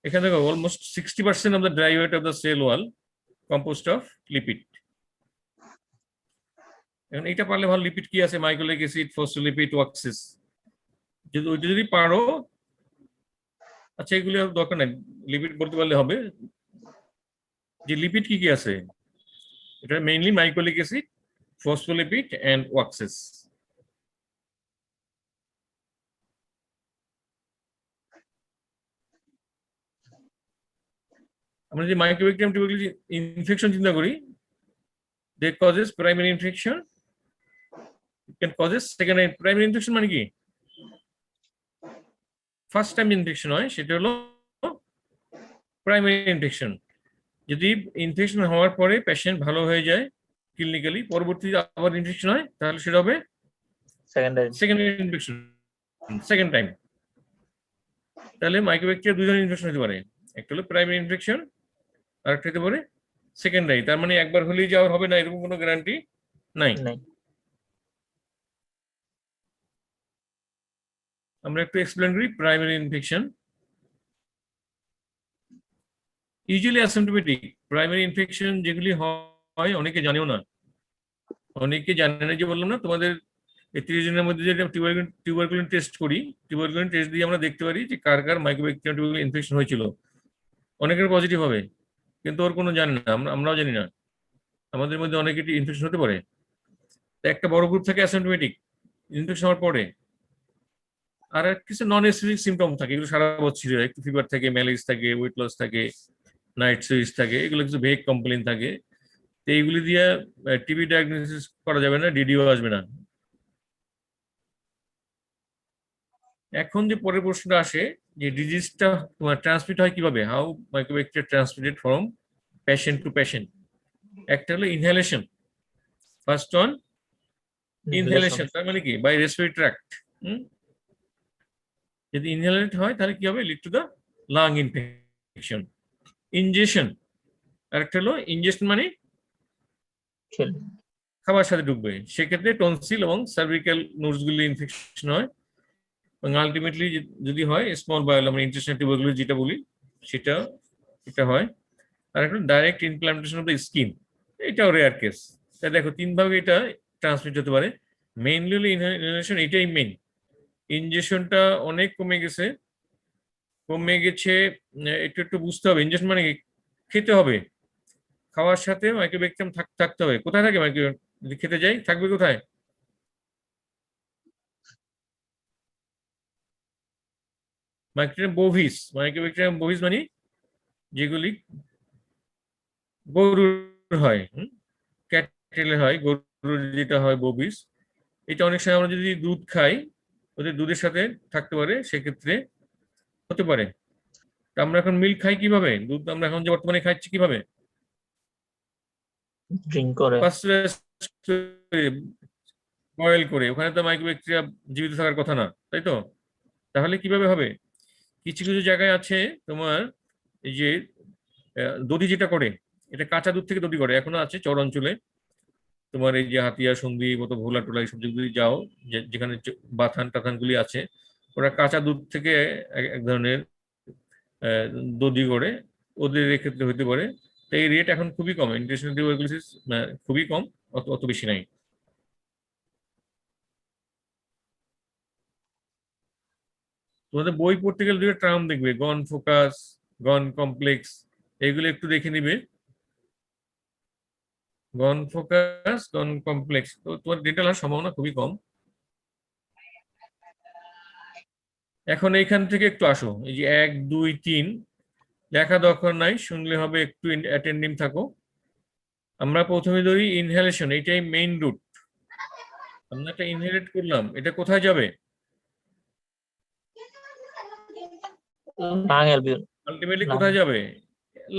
A: এখানে দেখো almost 60% of the dry weight of the cell wall composed of lipid. এখন এটা পারলে ভালো, লিপিড কি আছে, মাইক্রোলিক অ্যাসিড, ফসফোলিপিড, ওয়াক্সেস, যদি ওইটা যদি পারো, আচ্ছা এগুলি আর দরকার নাই, লিপিড বলতে পারলে হবে। যে লিপিড কি কি আছে, এটা mainly mycolic acid, phospholipid and waxes. আমরা যে মাইক্রোব্যাকটেরিয়াম টিউবারকুলোসিস ইনফেকশন চিন্তা করি, they causes primary infection, can causes secondary. Primary infection মানে কি, ফার্স্ট টাইম ইনফেকশন হয় সেটা হলো প্রাইমারি ইনফেকশন। যদি ইনফেকশন হওয়ার পরে পেশেন্ট ভালো হয়ে যায় ক্লিনিক্যালি, পরবর্তীতে আবার ইনফেকশন হয়, তাহলে সেটা হবে
B: secondary.
A: Secondary infection, second time. তাহলে মাইক্রোব্যাকটেরিয়া দুই ধরনের ইনফেকশন হতে পারে, একটা হলো প্রাইমারি ইনফেকশন আর একটা হতে পারে সেকেন্ডারি। তার মানে একবার হলেই যাওয়ার হবে না এরকম কোনো গ্যারান্টি নাই। আমরা একটু এক্সপ্লেন করি primary infection. Usually asymptomatic primary infection যেগুলি হয়, অনেকে জানেও না, অনেকে জানে না। যে বললাম না তোমাদের 30 জনের মধ্যে যেটা টিউবারকুলিন টেস্ট করি, টিউবারকুলিন টেস্ট দিয়ে আমরা দেখতে পারি যে কার কার মাইক্রোব্যাকটেরিয়াম টিউবারকুলিন ইনফেকশন হয়েছিল। অনেকের পজিটিভ হবে কিন্তু ওর কোনো জানে না, আমরাও জানি না, আমাদের মধ্যে অনেকে ইনফেকশন হতে পারে। একটা বড় গ্রুপ থাকে অ্যাসিম্পটোমেটিক, ইনফেকশন হওয়ার পরে। আর কিছু নন স্পেসিফিক সিমটম থাকে, এগুলো সারা বছর একটু ফিভার থাকে, ম্যালেজ থাকে, ওয়েট লস থাকে, নাইট সুইচ থাকে, এগুলো কিছু ভেগ কমপ্লেন থাকে। তো এইগুলি দিয়ে টিবি ডায়াগনোসিস করা যাবে না, ডিডিও আসবে না। এখন যে পরের প্রশ্নটা আসে যে ডিজিজটা ট্রান্সমিট হয় কিভাবে, how mycobacteria transmitted from patient to patient. একটা হলো ইনহেলেশন, ফার্স্ট অন ইনহেলেশন, তার মানে কি বাই রেসপিরেটরি ট্র্যাক্ট। যদি ইনহেলেট হয় তাহলে কি হবে, lead to the lung infection. Injection, আরেকটা হলো ইনজেকশন মানে খাবার সাথে ঢুকবে, সেক্ষেত্রে টনসিল এবং সার্ভিক্যাল নোডসগুলি ইনফেকশন হয়। এবং আলটিমেটলি যদি হয় স্মল বায়োল, আমরা ইন্টেস্টাইনাল টিউবারকুলোসিস যেটা বলি সেটা এটা হয়। আর একটা direct implantation of the skin, এটাও রেয়ার কেস। তাই দেখো 3 ভাগে এটা ট্রান্সমিট হতে পারে। মেইনলি হলো ইনহেলেশন, এটাই মেইন। ইনজেকশনটা অনেক কমে গেছে। একটু একটু বুঝতে হবে। ইনজেকশন মানে খেতে হবে, খাওয়ার সাথে মাইক্রোব্যাকটেরিয়াম থাকতে হবে। কোথায় থাকে মাইক্রোব্যাকটেরিয়াম, যদি খেতে যাই থাকবে কোথায়, মাইক্রোব্যাকটেরিয়াম বোভিস মানে যেগুলি গরুর হয়, ক্যাটেলের হয়, গরুর যেটা হয় বোভিস। এটা অনেক সময় আমরা যদি দুধ খাই, ওদের দুধের সাথে থাকতে পারে, সেক্ষেত্রে হতে পারে। আমরা এখন মিল্ক খাই কিভাবে, দুধ আমরা এখন যে বর্তমানে খাচ্ছি কিভাবে,
B: ড্রিঙ্ক করে,
A: বয়েল করে। ওখানে তো মাইক্রোব্যাকটেরিয়া জীবিত থাকার কথা না, তাই তো? তাহলে কিভাবে হবে, কিছু কিছু জায়গায় আছে তোমার এই যে দধি যেটা করে, এটা কাঁচা দুধ থেকে দধি করে, এখনো আছে চর অঞ্চলে। তোমার এই যে হাতিয়া, সন্ধি মতো, ভোলা টোলা এইসব যদি যাও, যেখানে বাথান টাথান গুলি আছে, ওরা কাঁচা দুধ থেকে এক ধরনের দধি করে, ওদের এক্ষেত্রে হইতে পারে। তো এই রেট এখন খুবই কম, ইন্টারন্যাশনাল টিউবারকুলোসিস খুবই কম, অত বেশি নাই। তোমাদের বই পড়তে গেলে দুটো টার্ম দেখবে, গন ফোকাস, গন কমপ্লেক্স, এইগুলো একটু দেখে নিবে। গন ফোকাস, গন কমপ্লেক্স, তো তোমার ডিটেল হওয়ার সম্ভাবনা খুবই কম। এখন এইখান থেকে একটু আসো, এই যে 1 2 3 লেখা দরকার নাই, শুনলে হবে, একটু অ্যাটেন্ডিং থাকো। আমরা প্রথমে ধরি ইনহেলেশন, এটাই মেইন রুট। আমরা একটা ইনহেলেট করলাম, এটা কোথায় যাবে, আলটিমেটলি কোথায় যাবে,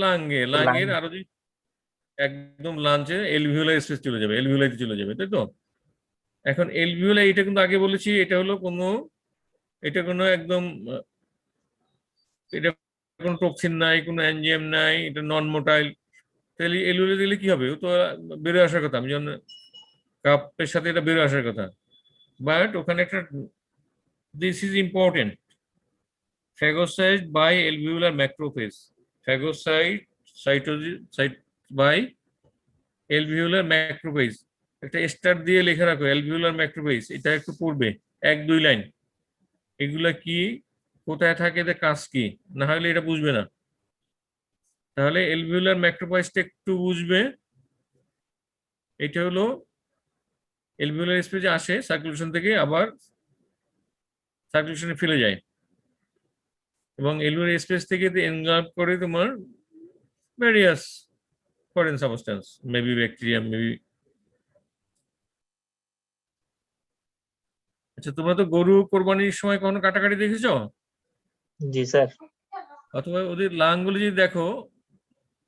A: লাঙ্গে। লাঙ্গের আরো যদি একদম লাঞ্চে এলভিওলার স্পেস চলে যাবে, এলভিওলাইতে চলে যাবে, তাই তো? এখন এলভিওলাই, এটা কিন্তু আগে বলেছি, এটা হলো কোনো একদম, এটা কোনো টক্সিন নাই, কোনো এনজিএম নাই, এটা নন মোটাইল। তাহলে এলভিওলাই দিলে কি হবে, ও তো বেরোয় আসার কথা, আমি যেমন কাপের সাথে এটা বেরোয় আসার কথা। বাট ওখানে একটা, this is important, phagocyte by alveolar macrophage. Phagocyte by alveolar macrophage. একটা স্টার দিয়ে লেখা রাখো alveolar macrophage, এটা একটু পড়বে 1-2 লাইন। এগুলা কি, কোথায় থাকে, এদের কাজ কি, না হলে এটা বুঝবে না। তাহলে alveolar macrophage একটু বুঝবে। এটা হলো alveolar স্পেসে আসে সার্কুলেশন থেকে, আবার সার্কুলেশনে ফেলে যায়, এবং alveolar স্পেস থেকে এনগাল্ভ করে তোমার various foreign substance, maybe bacteria, maybe. আচ্ছা, তোমরা তো গরু কোরবানির সময় কখনো কাটাকাটি দেখেছো?
B: জি স্যার।
A: অথবা ওদের লাংগুলি যদি দেখো,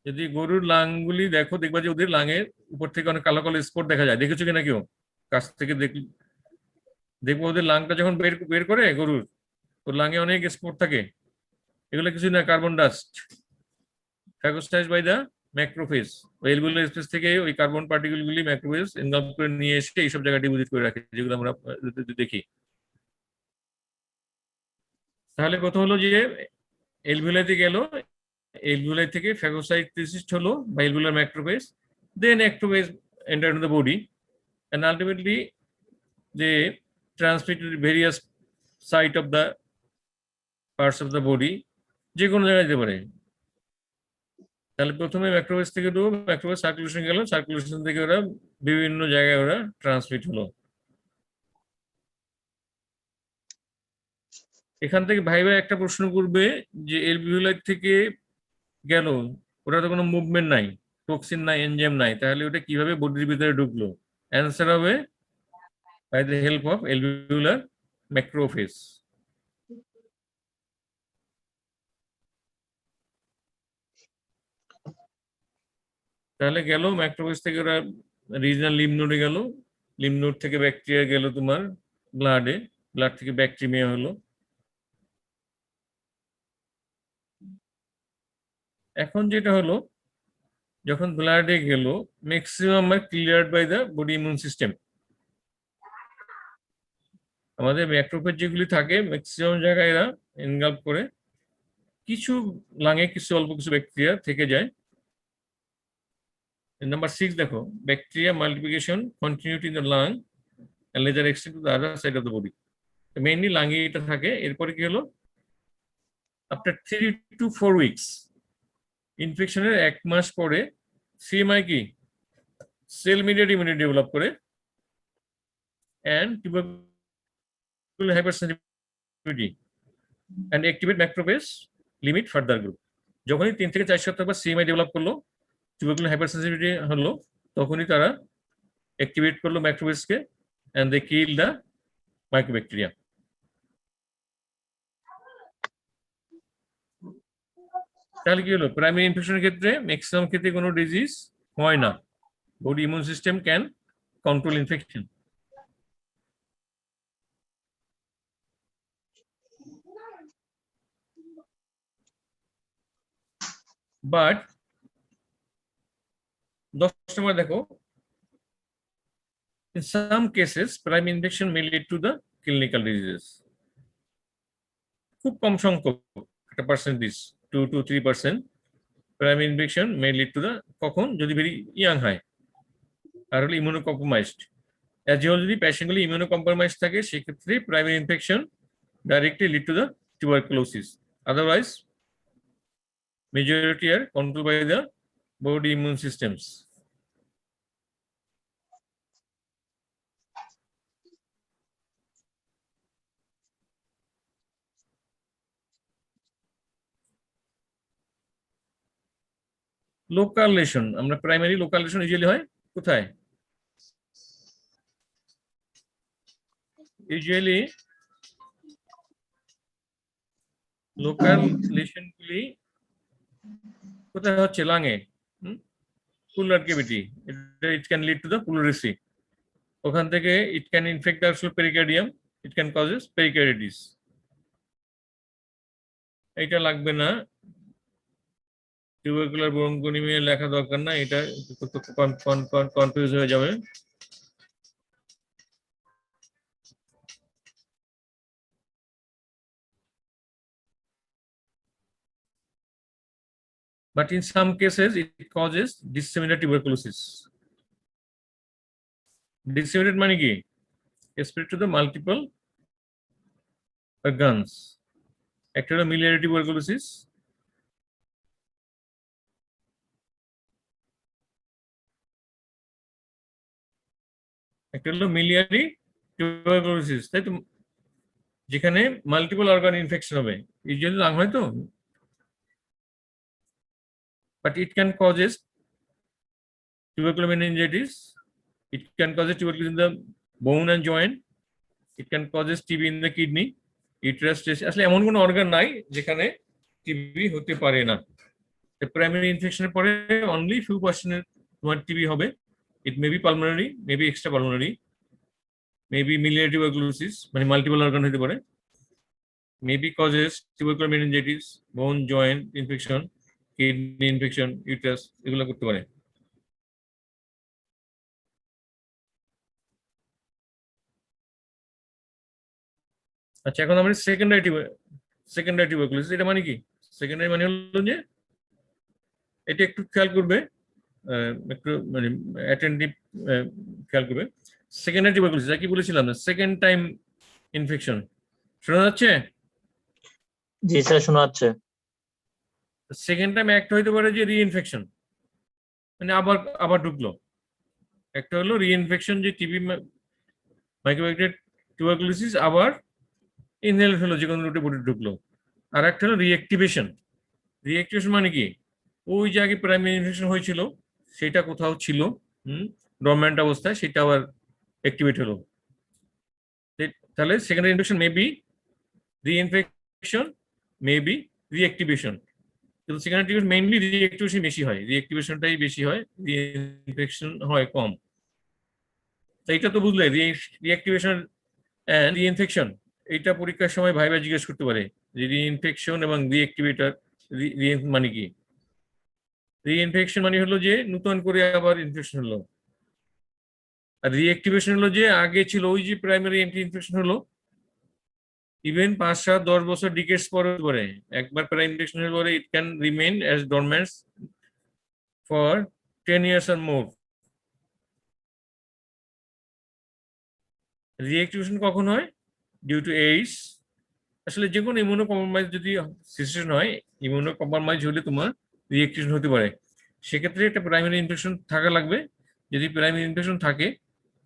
A: যদি গরুর লাংগুলি দেখো, দেখবা যে ওদের লাঙের উপর থেকে অনেক কালো কালো স্পট দেখা যায়। দেখেছো কিনা কেউ? কাছ থেকে দেখবো ওদের লাংটা যখন বের করে গরুর, ওর লাঙে অনেক স্পট থাকে। এগুলো কিছু না, carbon dust, phagocytose by the macrophage. ওই এলভিওলার স্পেস থেকে ওই কার্বন পার্টিকেল গুলি ম্যাক্রোফেজ এনগাল্ভ করে নিয়ে এসে এইসব জায়গা ডিপোজিট করে রাখে, যেগুলো আমরা দেখি। তাহলে কথা হলো যে এলভিওলাইতে গেল, এলভিওলাই থেকে ফ্যাগোসাইটোসিস হলো বা এলভিওলার ম্যাক্রোফেজ, দেন অ্যাক্টোফেজ enter into the body, and ultimately they transmit to the various site of the parts of the body, যে কোনো জায়গায় যেতে পারে। তাহলে প্রথমে ম্যাক্রোফেজ থেকে তো ম্যাক্রোফেজ সার্কুলেশন গেল, সার্কুলেশন থেকে ওরা বিভিন্ন জায়গায় ওরা ট্রান্সমিট হলো। এখান থেকে ভাই একটা প্রশ্ন করবে যে এলভিওলাই থেকে গেল, ওটা তো কোনো মুভমেন্ট নাই, টক্সিন নাই, এনজাইম নাই, তাহলে ওটা কিভাবে বডির ভিতরে ঢুকলো? অ্যান্সার হবে by the help of alveolar macrophage. তাহলে গেল ম্যাক্রোফেজ থেকে ওরা রিজনাল লিম্ফ নোডে গেল, লিম্ফ নোড থেকে ব্যাকটেরিয়া গেল তোমার ব্লাডে, ব্লাড থেকে ব্যাকটেরিয়া হলো। এখন যেটা হলো, যখন ব্লাডে গেল, maximum are cleared by the body immune system. আমাদের ম্যাক্রোফেজ যেগুলি থাকে ম্যাক্সিমাম জায়গায় এরা এনগাল্ভ করে, কিছু লাঙে কিছু অল্প কিছু ব্যাকটেরিয়া থেকে যায়। নাম্বার 6 দেখো, bacteria multiplication continued in the lung and later extend to the other side of the body. Mainly লাঙে এটা থাকে। এরপরে কি হলো, আফটার 3 to 4 weeks, ইনফেকশনের 1 মাস পরে সিএমআই কি সেল মিডিয়েট ইমিউনিটি ডেভেলপ করে and tubercular hypersensitivity and activate macrophage limit further group। যখনই 3 থেকে 4 সপ্তাহ পর সিএমআই ডেভেলপ করলো, tubercular hypersensitivity হলো, তখনই তারা অ্যাক্টিভেট করলো ম্যাক্রোফেজকে and they kill the mycobacteria. তাহলে কি হলো, প্রাইমারি ইনফেকশনের ক্ষেত্রে ম্যাক্সিমাম ক্ষেত্রে কোনো ডিজিজ হয় না, body immune system can control infection. But 10 নম্বর দেখো, in some cases primary infection may lead to the clinical diseases। খুব কম সংখ্যক, একটা percentage 2 to 3% primary infection may lead to the, কখন, যদি ভেরি ইয়াং হয় আর হলে ইমিউনোকম্প্রোমাইজড। অ্যাজ ইউল যদি পেশেন্টগুলি ইমিউনোকম্প্রোমাইজড থাকে, সেক্ষেত্রে primary infection directly lead to the tuberculosis. Otherwise majority are controlled by the body immune systems. Local lesion, আমরা primary local lesion usually হয় কোথায়? ইউজুয়ালি লোকাল লেশনগুলি কোথায় হচ্ছে? লাঙে, pleural cavity, it can lead to the pleurisy. ওখান থেকে it can infect the pericardium, it can causes pericarditis. এটা লাগবে না, টিউবারকুলার ব্রঙ্কোনিমিয়া লেখা দরকার না, এটা কনফিউজ হয়ে যাবে। but in some cases it causes disseminated tuberculosis. Disseminated মানে কি? Spread to the multiple organs. একটা হলো miliary tuberculosis, একটা হলো মিলিয়ারি টিউবারকুলোসিস, তাই তো, যেখানে মাল্টিপল অর্গান ইনফেকশন হবে, ইউজুয়ালি লাং হয় তো, but it can causes tubercular meningitis, it can cause tuberculosis in the bone and joint, it can cause TB in the kidney, uterus, আসলে এমন কোনো অর্গান নাই যেখানে টিবি হতে পারে না। প্রাইমারি ইনফেকশনের পরে অনলি ফিউ পার্সেন্টের তোমার টিবি হবে। It may be pulmonary, may be extra pulmonary, may be miliary tuberculosis মানে মাল্টিপল অর্গান হতে পারে, may be causes tubercular meningitis, bone joint infection, kidney infection, uterus, এগুলো করতে পারে। আচ্ছা, এখন আমরা সেকেন্ডারি টিউবারকুলোসিস, এটা মানে কি? সেকেন্ডারি মানে হলো যে এটা একটু খেয়াল করবে, একটু মানে অ্যাটেন্টিভ খেয়াল করবে। সেকেন্ডারি টিউবারকুলোসিস কি বলেছিলাম না, সেকেন্ড টাইম ইনফেকশন, শোনা যাচ্ছে?
B: জি স্যার শোনা যাচ্ছে।
A: সেকেন্ড টাইম একটা হইতে পারে যে রিইনফেকশন, মানে আবার আবার ঢুকলো। একটা হলো রিইনফেকশন, যে টিবি মাইক্রোব্যাকটেরিয়াল টিউবারকুলোসিস আবার ইনহেল হলো, যে কোনো রুটে বডি ঢুকলো। আর একটা হলো রিঅ্যাক্টিভেশন। রিঅ্যাক্টিভেশন মানে কি? ওই যে আগে প্রাইমারি ইনফেকশন হয়েছিল সেটা কোথাও ছিল ডরম্যান্ট অবস্থায়, সেটা আবার অ্যাক্টিভেট হলো। তাহলে secondary infection may be reinfection, may be reactivation. কিন্তু সেকেন্ডারি মেইনলি রিঅ্যাক্টিভেশন বেশি হয়, রিঅ্যাক্টিভেশনটাই বেশি হয়, রিইনফেকশন হয় কম। তো এটা তো বুঝলে, রিঅ্যাক্টিভেশন এন্ড রিইনফেকশন, এইটা পরীক্ষার সময় ভাইবা জিজ্ঞেস করতে পারে যে রিইনফেকশন এবং রিঅ্যাক্টিভেটর মানে কি? রিইনফেকশন মানে হলো যে নতুন করে আবার ইনফেকশন হলো, আর রিঅ্যাক্টিভেশন হলো যে আগে ছিল ওই যে প্রাইমারি ইনফেকশন হলো, ইভেন 5, 7, 10 বছর ডিকেটস পরে একবার প্রাইমারি ইনফেকশন হলে পরে it can remain as dormant for 10 years or more। Reactivation কখন হয়? Due to age. আসলে যে কোনো ইমিউনো কম্প্রোমাইজ যদি সিচুয়েশন হয়, ইমিউনো কম্প্রোমাইজ হলে তোমার রিঅ্যাক্টিভেশন হতে পারে। সেক্ষেত্রে একটা প্রাইমারি ইনফেকশন থাকা লাগবে। যদি প্রাইমারি ইনফেকশন থাকে,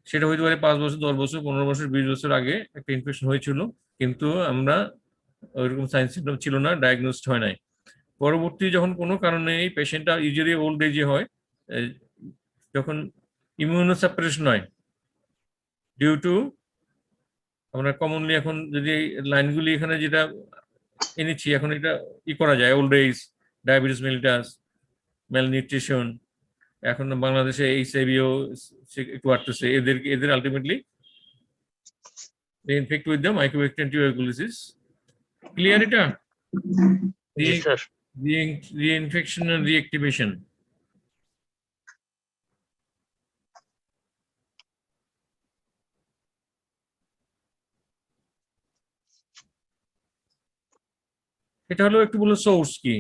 A: সেটা হতে পারে 5 বছর, 10 বছর, 15 বছর, 20 বছর আগে একটা ইনফেকশন হয়েছিল, কিন্তু আমরা ওইরকম সাইন সিমটম ছিল না, ডায়াগনোসড হয় নাই। পরবর্তী যখন কোনো কারণে এই পেশেন্টটা ইউজুয়ালি ওল্ড এজে হয়, যখন ইমিউনো সাপ্রেশন হয় ডিউ টু, আমরা কমনলি এখন যদি লাইনগুলি এখানে যেটা এনেছি, এখন এটা করা যায়, old age, diabetes mellitus, malnutrition, এখন বাংলাদেশে এইচআইভিও একটু বাড়তেছে, এদের ultimately infect with the microbacterial tuberculosis. Clear এটা?
B: জি স্যার।
A: Reinfection and reactivation. এটা হলো একটু বলে সোর্স কি,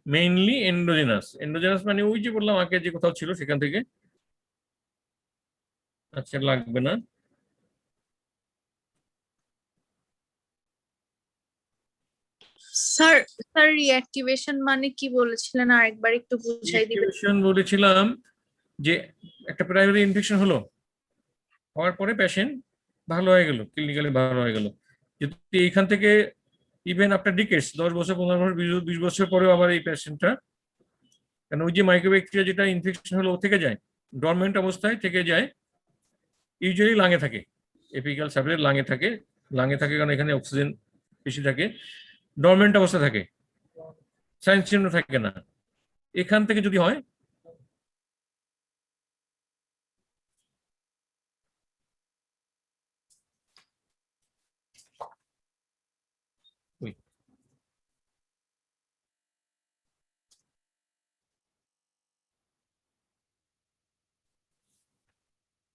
A: মেইনলি এন্ডোজেনাস। এন্ডোজেনাস মানে ওই যে বললাম আগে যে কোথাও ছিল সেখান থেকে। আচ্ছা, লাগবে না।
D: স্যার স্যার রিঅ্যাক্টিভেশন মানে কি বলেছিলেন, আরেকবার একটু বুঝাই দিবেন?
A: রিঅ্যাক্টিভেশন বলেছিলাম যে একটা প্রাইমারি ইনফেকশন হলো, হওয়ার পরে পেশেন্ট ভালো হয়ে গেল, ক্লিনিক্যালি ভালো হয়ে গেল, যদি এইখান থেকে ইভেন আফটার ডিকেটস, 10 বছর, 15 বছর, 20 বছর পরেও আবার এই পেশেন্টটা, কারণ ওই যে মাইক্রোব্যাকটেরিয়া যেটা ইনফেকশন হলো ও থেকে যায়, ডরমেন্ট অবস্থায় থেকে যায়, ইউজুয়ালি লাঙে থাকে, এপিক্যাল সাবজেক্ট লাঙে থাকে, কারণ এখানে অক্সিজেন বেশি থাকে, ডরমেন্ট অবস্থা থাকে, সাইন চিহ্ন থাকে না। এখান থেকে যদি হয়,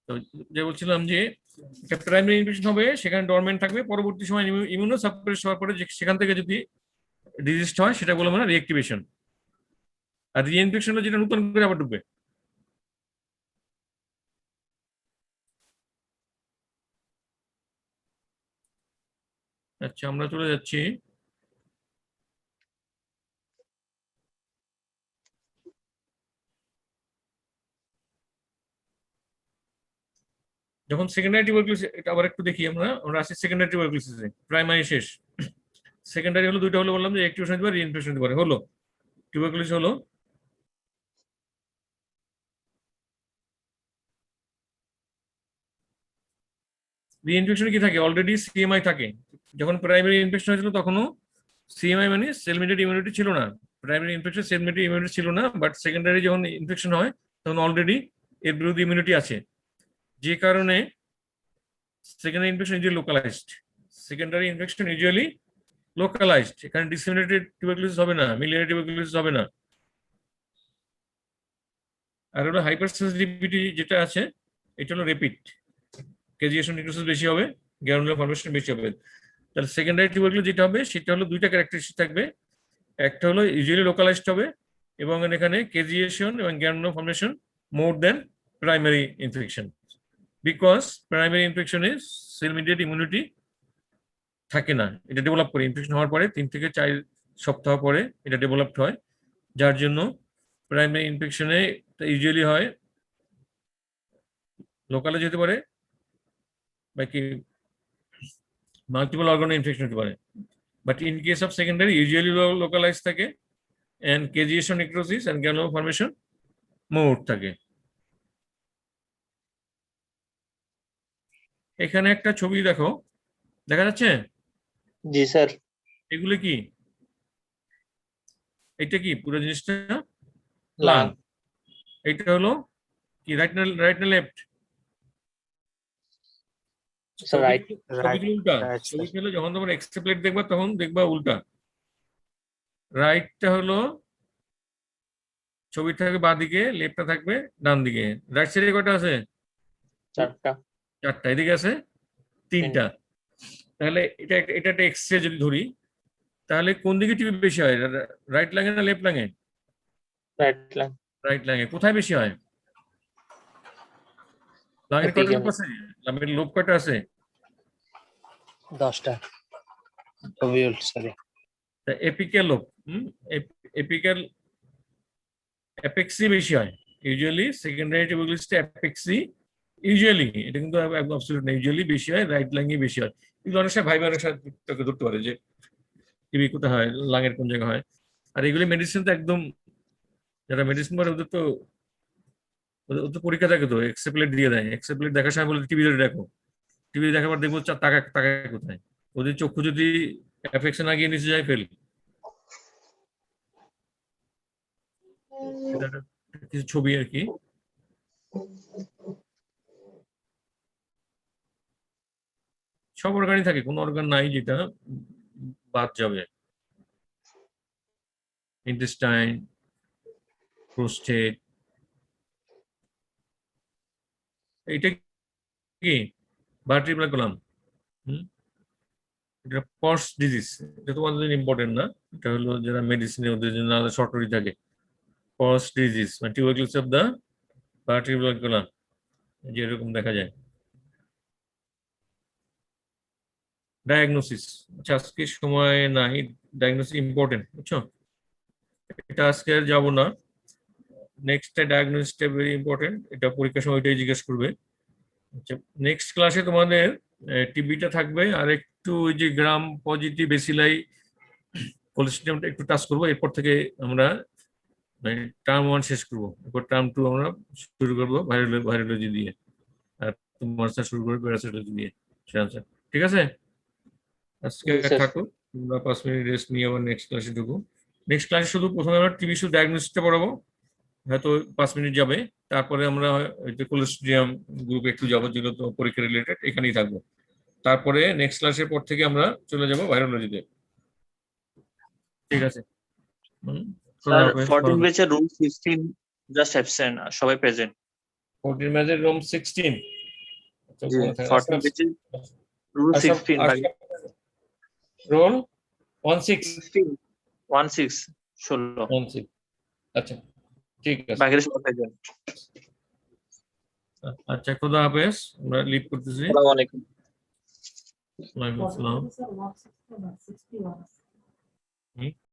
A: তো যে বলছিলাম যে একটা প্রাইমারি ইনফেকশন হবে, সেখানে ডরমেন্ট থাকবে, পরবর্তী সময় ইমিউনো সাপ্রেস হওয়ার পরে সেখান থেকে যদি ডিজিজ হয়, সেটা বলে মানে রিঅ্যাক্টিভেশন। আর রিইনফেকশন হলো যেটা নতুন করে আবার ঢুকবে। আচ্ছা, আমরা চলে যাচ্ছি যখন সেকেন্ডারি টিউবারকুলোসিস, এটা আবার একটু দেখি আমরা আমরা আসি সেকেন্ডারি টিউবারকুলোসিসে। প্রাইমারি শেষ, সেকেন্ডারি হলো দুইটা হলো, বললাম যে অ্যাক্টিভেশন হতে পারে, রিইনফেকশন হতে পারে। হলো টিউবারকুলোসিস হলো। রিইনফেকশনে কি থাকে? অলরেডি সিএমআই থাকে। যখন প্রাইমারি ইনফেকশন হয়েছিল তখনও সিএমআই মানে সেল মিডিয়েটেড ইমিউনিটি ছিল না। Primary infection cell mediated immunity ছিল না, বাট সেকেন্ডারি যখন ইনফেকশন হয় তখন অলরেডি এর বিরুদ্ধে ইমিউনিটি আছে, যে কারণে secondary infection usually localised. Secondary infection usually localised, এখানে ডিসেমিনেটেড টিউবারকুলোসিস হবে না, মিলিয়ারি টিউবারকুলোসিস হবে না। আর হলো হাইপার সেন্সিটিভিটি যেটা আছে, এটা হলো রেপিড, কেজিয়েশন নিউক্লিয়াস বেশি হবে, গ্রানুলার ফর্মেশন বেশি হবে। তাহলে সেকেন্ডারি টিউবারকুলোসিস যেটা হবে সেটা হলো দুইটা ক্যারেক্টারিস্টিক থাকবে। একটা হলো ইউজুয়ালি লোকালাইজড হবে, এবং এখানে কেজিয়েশন এবং granular formation more than primary infection, because primary ইনফেকশনে সেল মিডিয়েটেড ইমিউনিটি থাকে না, এটা ডেভেলপ করে ইনফেকশন হওয়ার পরে 3 থেকে 4 সপ্তাহ পরে এটা ডেভেলপড হয়, যার জন্য প্রাইমারি ইনফেকশনে ইউজুয়ালি হয় লোকালে যেতে পারে বা কি মাল্টিপল অর্গান ইনফেকশন হতে পারে, but in case of secondary usually localize থাকে, and caseation necrosis and granular formation more থাকে। এখানে একটা ছবি দেখো, দেখা যাচ্ছে?
B: জি স্যার।
A: এগুলো কি? এটা কি পুরো জিনিসটা?
B: লাং।
A: এটা হলো কি, রাইট না লেফট?
B: Sir right.
A: ছবিগুলো উল্টা।
E: right, sir.
A: ছবি হলো যখন তোমরা এক্সরে প্লেট দেখবা তখন দেখবা উল্টা। রাইটটা হলো ছবি থাকবে বাঁ দিকে, লেফটটা থাকবে ডান দিকে। রাইট সাইডে কয়টা আছে?
B: 4টা।
A: 4টা। এদিকে আছে 3টা। তাহলে এটা এটা একটা এক্সরে যদি ধরি, তাহলে কোন দিকে টিভি বেশি হয়? রাইট লাঙে না লেফট লাঙে?
B: Right lung.
A: রাইট লাঙে। কোথায় বেশি হয়? লাঙের কয়টা লোব আছে? লাঙের লোব কয়টা আছে?
E: 10টা ওভিউল, সরি।
A: এপিক্যাল লোব, এপিক্যাল অ্যাপেক্সি বেশি হয় ইউজুয়ালি। সেকেন্ডারি টিউবারকুলোসিস অ্যাপেক্সি ইউজুয়ালি, এটা কিন্তু অ্যাবসলিউট না, ইউজুয়ালি বেশি হয় রাইট লাঙে বেশি হয়। কিন্তু অনেক সময় ভাই অনেক সময় ধরতে পারে যে টিবি কোথায় হয়, লাঙের কোন জায়গায় হয়। আর এগুলি মেডিসিন তো একদম, যারা মেডিসিন করে ওদের তো পরীক্ষা থাকে, তো এক্সেপ্লেট দিয়ে দেয়। এক্সেপ্লেট দেখার সময় বলে টিভি ধরে দেখো, টিভি দেখার পর দেখবো টাকা টাকা কোথায়। ওদের চক্ষু যদি অ্যাফেকশন আগিয়ে নিচে যায় ফেল। এটা কিছু ছবি আর কি। সব অর্গানই থাকে, কোনো অর্গান নাই যেটা বাদ যাবে। ইন্টেস্টাইন, প্রোস্টেট, এইটা কি ভার্টিব্রাল কলাম, এটা পস ডিজিজ। এটা তোমাদের জন্য ইম্পর্টেন্ট না, এটা হলো যারা মেডিসিনে ওদের জন্য আলাদা শর্টরি থাকে। পস ডিজিজ মানে tuberculosis of the vertebral column, যেরকম দেখা যায়। ডায়াগনোসিস, আচ্ছা আজকে সময় নাই, ডায়াগনোসিস ইম্পর্টেন্ট, বুঝছো? এটা আজকে আর যাবো না। নেক্সট ডায়াগনোসিসটা ভেরি ইম্পর্টেন্ট, এটা পরীক্ষার সময় ওইটাই জিজ্ঞেস করবে। আচ্ছা, নেক্সট ক্লাসে তোমাদের টিবিটা থাকবে, আর একটু ওই যে গ্রাম পজিটিভ বেসিলাই কোলেস্ট্রিয়ামটা একটু টাচ করবো। এরপর থেকে আমরা টার্ম 1 শেষ করবো, এরপর টার্ম 2 আমরা শুরু করবো ভাইরোলজি দিয়ে, আর তোমার শুরু করবো প্যারাসাইটোলজি দিয়ে। ঠিক আছে? আজকে থাকো, তোমরা 5 মিনিট রেস্ট নিয়ে আবার নেক্সট ক্লাসে ঢুকো। নেক্সট ক্লাসে শুধু প্রথমে আমরা টিবি শুধু ডায়াগনোসিসটা পড়াবো, হয়তো 5 মিনিট যাবে। তারপরে আমরা কোলেস্ট্রিয়াম গ্রুপে একটু যাবো, যেগুলো তো পরীক্ষা রিলেটেড, এখানেই থাকবো। তারপরে নেক্সট ক্লাসের পর থেকে আমরা চলে যাবো ভাইরোলজিতে। ঠিক আছে?
B: স্যার 14 ব্যাচের রুম 16 জাস্ট অ্যাবসেন্ট, সবাই প্রেজেন্ট।
A: 14 ম্যাচের রুম 16।
B: জি 14 ব্যাচের রুম 16 ভাই।
A: রোল 16
B: 16 16
A: 16। আচ্ছা ঠিক আছে
B: বাকিরা সবাই থাকবেন।
A: আচ্ছা খোদা হাফেজ আমরা লিভ করতেছি
B: আসসালামু আলাইকুম।
A: ওয়ালাইকুম আসসালাম
C: Sir, 160 or 61.